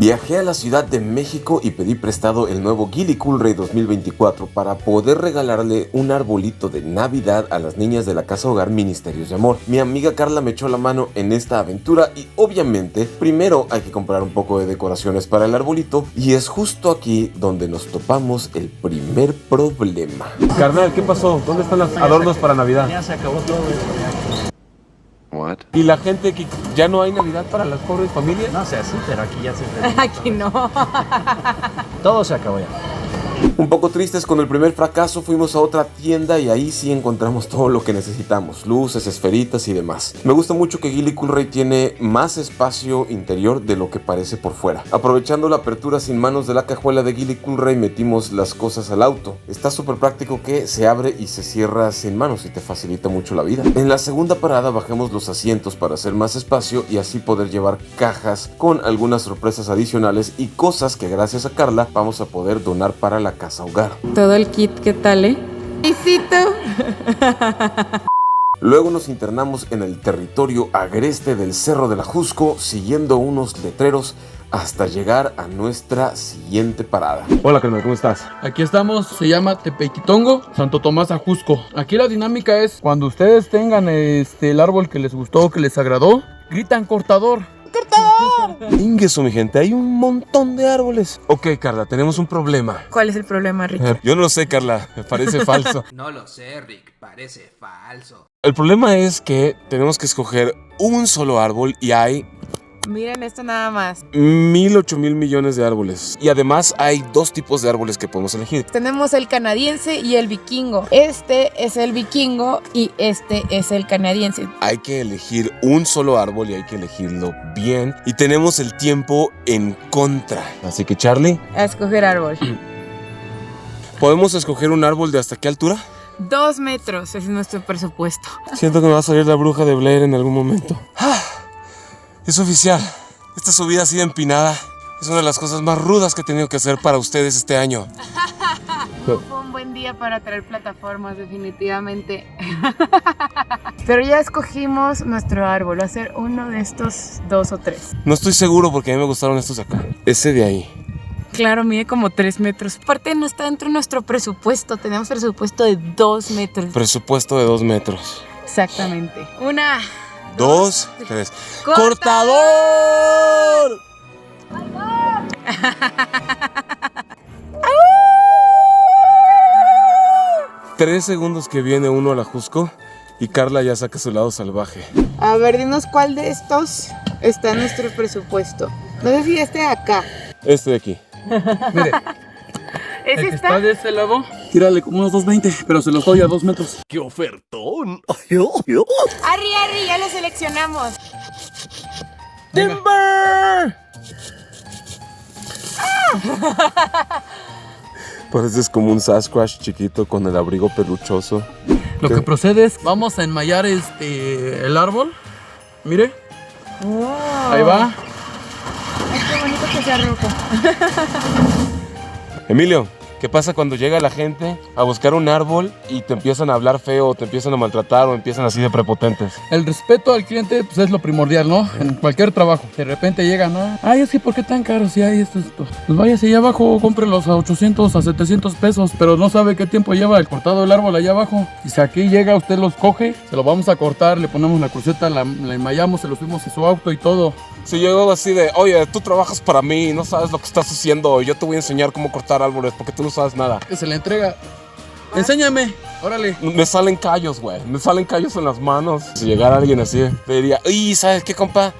Viajé a la Ciudad de México y pedí prestado el nuevo Geely Coolray 2024 para poder regalarle un arbolito de Navidad a las niñas de la casa hogar Ministerios de Amor. Mi amiga Carla me echó la mano en esta aventura y obviamente primero hay que comprar un poco de decoraciones para el arbolito, y es justo aquí donde nos topamos el primer problema. Carnal, ¿qué pasó? ¿Dónde están los adornos para Navidad? Ya se acabó todo eso. What? ¿Y la gente que ya no hay Navidad para las pobres familias? No sé así, pero aquí ya se... Aquí no. Todo se acabó ya. Un poco tristes con el primer fracaso, fuimos a otra tienda y ahí sí encontramos todo lo que necesitamos, luces, esferitas y demás. Me gusta mucho que Geely Coolray tiene más espacio interior de lo que parece por fuera. Aprovechando la apertura sin manos de la cajuela de Geely Coolray, metimos las cosas al auto. Está súper práctico que se abre y se cierra sin manos y te facilita mucho la vida. En la segunda parada bajamos los asientos para hacer más espacio y así poder llevar cajas con algunas sorpresas adicionales y cosas que gracias a Carla vamos a poder donar para la casa hogar. Todo el kit, ¿qué tal, Visito. Luego nos internamos en el territorio agreste del Cerro de la Jusco, siguiendo unos letreros hasta llegar a nuestra siguiente parada. Hola, carnal, ¿cómo estás? Aquí estamos, se llama Tepequitongo, Santo Tomás Ajusco. Aquí la dinámica es, cuando ustedes tengan el árbol que les gustó, que les agradó, gritan cortador. Ingueso, mi gente, hay un montón de árboles. Ok, Carla, tenemos un problema. ¿Cuál es el problema, Rick? Yo no lo sé, Carla, me parece falso. No lo sé, Rick, parece falso. El problema es que tenemos que escoger un solo árbol y hay Miren esto nada más. 1,000-8,000 millones de árboles. Y además hay dos tipos de árboles que podemos elegir. Tenemos el canadiense y el vikingo. Este es el vikingo y este es el canadiense. Hay que elegir un solo árbol y hay que elegirlo bien. Y tenemos el tiempo en contra. Así que, Charlie, A escoger árbol. ¿podemos escoger un árbol de hasta qué altura? 2 metros es nuestro presupuesto. Siento que me va a salir la bruja de Blair en algún momento. Es oficial. Esta subida así de empinada es una de las cosas más rudas que he tenido que hacer para ustedes este año. Fue un buen día para traer plataformas, definitivamente. Pero ya escogimos nuestro árbol. Va a ser uno de estos 2 o 3. No estoy seguro porque a mí me gustaron estos de acá. Ese de ahí. Claro, mide como 3 metros. Aparte no está dentro de nuestro presupuesto. Tenemos presupuesto de 2 metros. Presupuesto de 2 metros. Exactamente. 1, 2, 3. ¡Cortador! 3 segundos que viene uno a la Jusco y Carla ya saca su lado salvaje. A ver, dinos cuál de estos está en nuestro presupuesto. No sé si este de acá. Este de aquí. Mire, ¿Ese el que está? está de este lado, tírale como unos 2.20, pero se los doy a 2 metros. ¡Qué ofertón! Arri, ya lo seleccionamos. ¡Timber! Pareces como un Sasquatch chiquito con el abrigo peluchoso. Lo que procede es, vamos a enmayar el árbol. Mire, Wow. ahí va. Ay, qué bonito que sea rojo. Emilio, ¿qué pasa cuando llega la gente a buscar un árbol y te empiezan a hablar feo, o te empiezan a maltratar o empiezan así de prepotentes? El respeto al cliente pues, es lo primordial, ¿no? En cualquier trabajo. De repente llegan, ¿no? Ay, es que ¿por qué tan caro? Si hay esto. Pues váyase allá abajo, cómprelos a 800, a 700 pesos, pero no sabe qué tiempo lleva el cortado del árbol allá abajo. Y si aquí llega, usted los coge, se lo vamos a cortar, le ponemos la cruceta, la enmayamos, se lo subimos en su auto y todo. Si yo hago así de, oye, tú trabajas para mí, no sabes lo que estás haciendo, yo te voy a enseñar cómo cortar árboles porque tú no sabes nada. Que se le entrega. Enséñame, órale. Me salen callos, güey. Me salen callos en las manos. Si llegara alguien así, le diría, uy, ¿sabes qué, compa?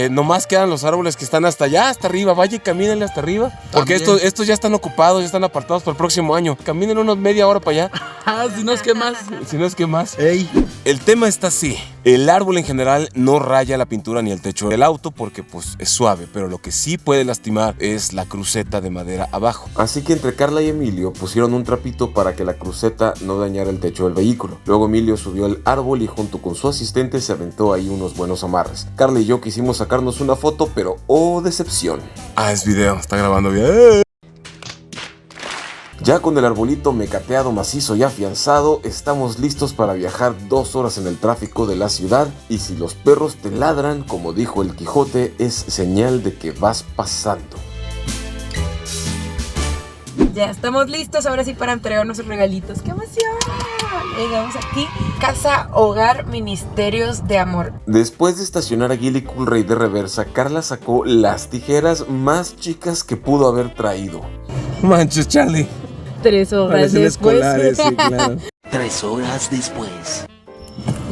Nomás quedan los árboles que están hasta allá, hasta arriba. Vaya y camínenle hasta arriba. Porque estos ya están ocupados, ya están apartados para el próximo año. Caminen unos media hora para allá. Ah, si no es que más. Si no es que más. Ey. El tema está así. El árbol en general no raya la pintura ni el techo del auto porque pues es suave, pero lo que sí puede lastimar es la cruceta de madera abajo. Así que entre Carla y Emilio pusieron un trapito para que la cruceta no dañara el techo del vehículo. Luego Emilio subió el árbol y junto con su asistente se aventó ahí unos buenos amarres. Carla y yo quisimos sacarnos una foto, pero oh decepción. Ah, es video, está grabando bien. Ya con el arbolito mecateado, macizo y afianzado, estamos listos para viajar 2 horas en el tráfico de la ciudad, y si los perros te ladran, como dijo el Quijote, es señal de que vas pasando. Ya estamos listos ahora sí para entregar nuestros regalitos. ¡Qué emoción! Llegamos aquí, Casa Hogar Ministerios de Amor. Después de estacionar a Gilly Cool Ray de reversa, Carla sacó las tijeras más chicas que pudo haber traído. Manches, Charlie. 3 horas Parecen después. escolares, sí, claro. 3 horas después.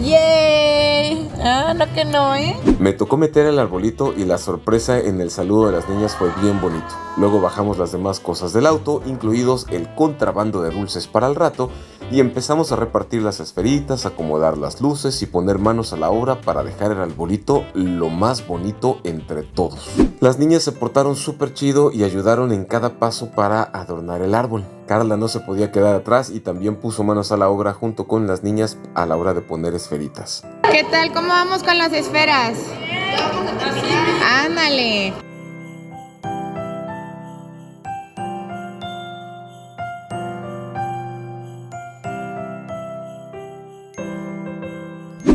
¡Yay! Ah, no que no, ¿eh? Me tocó meter el arbolito y la sorpresa en el saludo de las niñas fue bien bonito. Luego bajamos las demás cosas del auto, incluidos el contrabando de dulces para el rato, y empezamos a repartir las esferitas, acomodar las luces y poner manos a la obra para dejar el arbolito lo más bonito entre todos. Las niñas se portaron súper chido y ayudaron en cada paso para adornar el árbol. Carla no se podía quedar atrás y también puso manos a la obra junto con las niñas a la hora de poner esferitas. ¿Qué tal? ¿Cómo vamos con las esferas? Ándale.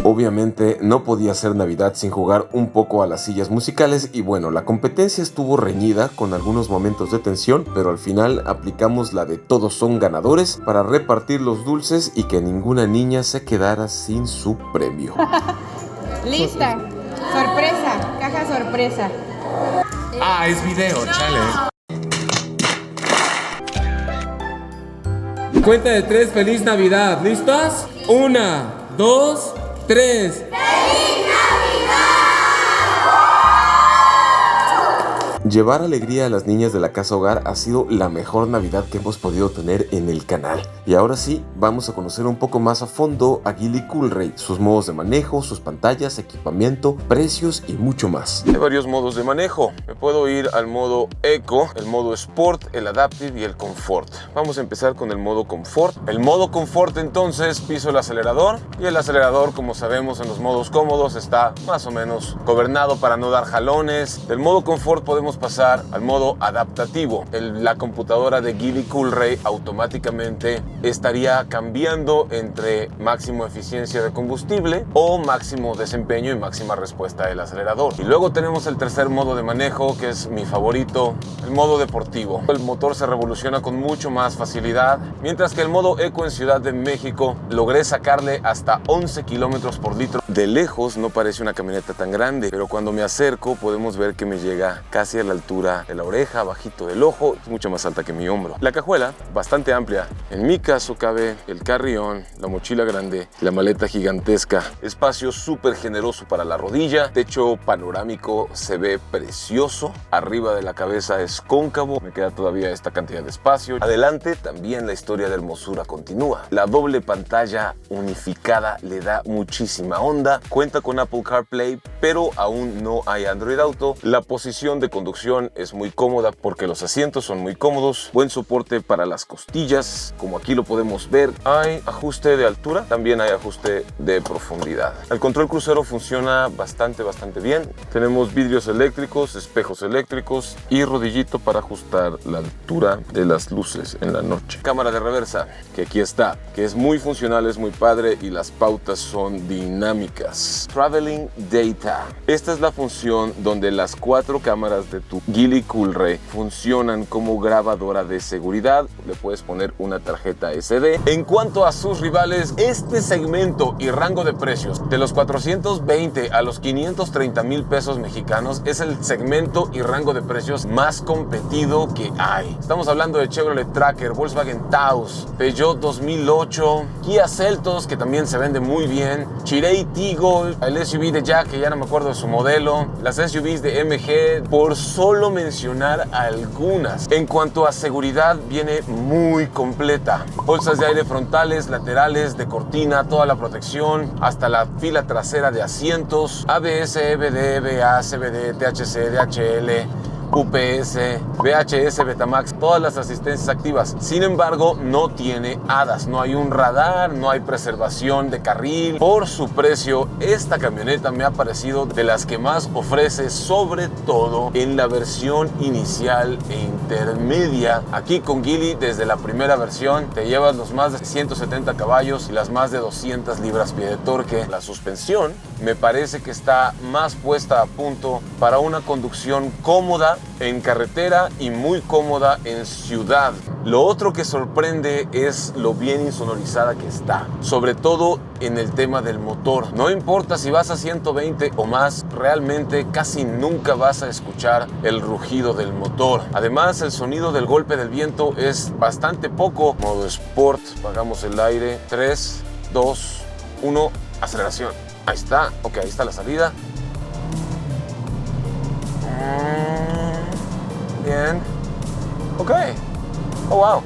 Obviamente no podía ser Navidad sin jugar un poco a las sillas musicales, y bueno, la competencia estuvo reñida con algunos momentos de tensión, pero al final aplicamos la de todos son ganadores para repartir los dulces y que ninguna niña se quedara sin su premio. Lista. Sorpresa. Caja sorpresa. Ah, es video, chale. Cuenta de 3, feliz Navidad. ¿Listos? 1, 2, 3. Llevar alegría a las niñas de la Casa Hogar ha sido la mejor Navidad que hemos podido tener en el canal. Y ahora sí, vamos a conocer un poco más a fondo a Gilly Cool Ray, sus modos de manejo, sus pantallas, equipamiento, precios y mucho más. Hay varios modos de manejo. Me puedo ir al modo Eco, el modo Sport, el Adaptive y el Comfort. Vamos a empezar con el modo Comfort. El modo Comfort, entonces, piso el acelerador, y el acelerador, como sabemos en los modos cómodos, está más o menos gobernado para no dar jalones. Del modo Comfort podemos pasar al modo adaptativo. La computadora de Gilly Cool Ray automáticamente estaría cambiando entre máximo eficiencia de combustible o máximo desempeño y máxima respuesta del acelerador. Y luego tenemos el tercer modo de manejo, que es mi favorito, el modo deportivo. El motor se revoluciona con mucho más facilidad, mientras que el modo Eco en Ciudad de México logré sacarle hasta 11 kilómetros por litro. De lejos no parece una camioneta tan grande, pero cuando me acerco podemos ver que me llega casi a la altura de la oreja, bajito del ojo, es mucho más alta que mi hombro. La cajuela, bastante amplia. En mi caso cabe el carrión, la mochila grande, la maleta gigantesca. Espacio súper generoso para la rodilla. Techo panorámico se ve precioso. Arriba de la cabeza es cóncavo. Me queda todavía esta cantidad de espacio. Adelante también la historia de hermosura continúa. La doble pantalla unificada le da muchísima onda. Cuenta con Apple CarPlay, pero aún no hay Android Auto. La posición de conducción es muy cómoda porque los asientos son muy cómodos. Buen soporte para las costillas, como aquí lo podemos ver. Hay ajuste de altura, también hay ajuste de profundidad. El control crucero funciona bastante bien. Tenemos vidrios eléctricos, espejos eléctricos y rodillito para ajustar la altura de las luces en la noche. Cámara de reversa, que aquí está, que es muy funcional, es muy padre y las pautas son dinámicas. Traveling Data. Esta es la función donde las 4 cámaras de tu Gilly Cool Ray funcionan como grabadora de seguridad. Le puedes poner una tarjeta SD. En cuanto a sus rivales, este segmento y rango de precios de los 420 a los 530 mil pesos mexicanos es el segmento y rango de precios más competido que hay. Estamos hablando de Chevrolet Tracker, Volkswagen Taos, Peugeot 2008, Kia Seltos, que también se vende muy bien, Chery Tiggo, el SUV de Jack, que ya no me acuerdo de su modelo, las SUVs de MG, por solo mencionar algunas. En cuanto a seguridad, viene muy completa. Bolsas de aire frontales, laterales, de cortina, toda la protección, hasta la fila trasera de asientos, ABS, EBD, EBA, CBD, THC, DHL, UPS, VHS, Betamax, todas las asistencias activas. Sin embargo, no tiene HADAS, no hay un radar, no hay preservación de carril. Por su precio, esta camioneta me ha parecido de las que más ofrece, sobre todo en la versión inicial e intermedia. Aquí con Geely, desde la primera versión, te llevas los más de 170 caballos y las más de 200 libras-pie de torque. La suspensión me parece que está más puesta a punto para una conducción cómoda en carretera y muy cómoda en ciudad. Lo otro que sorprende es lo bien insonorizada que está, sobre todo en el tema del motor. No importa si vas a 120 o más, realmente casi nunca vas a escuchar el rugido del motor. Además, el sonido del golpe del viento es bastante poco. Modo Sport, apagamos el aire. 3, 2, 1, aceleración. Ahí está, ok, ahí está la salida. Bien. Ok. Oh, wow.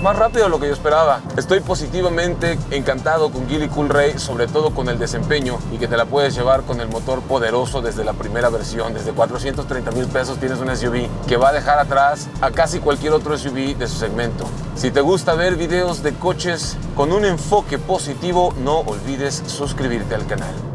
Más rápido de lo que yo esperaba. Estoy positivamente encantado con Geely Coolray, sobre todo con el desempeño y que te la puedes llevar con el motor poderoso desde la primera versión. Desde 430,000 pesos tienes un SUV que va a dejar atrás a casi cualquier otro SUV de su segmento. Si te gusta ver videos de coches con un enfoque positivo, no olvides suscribirte al canal.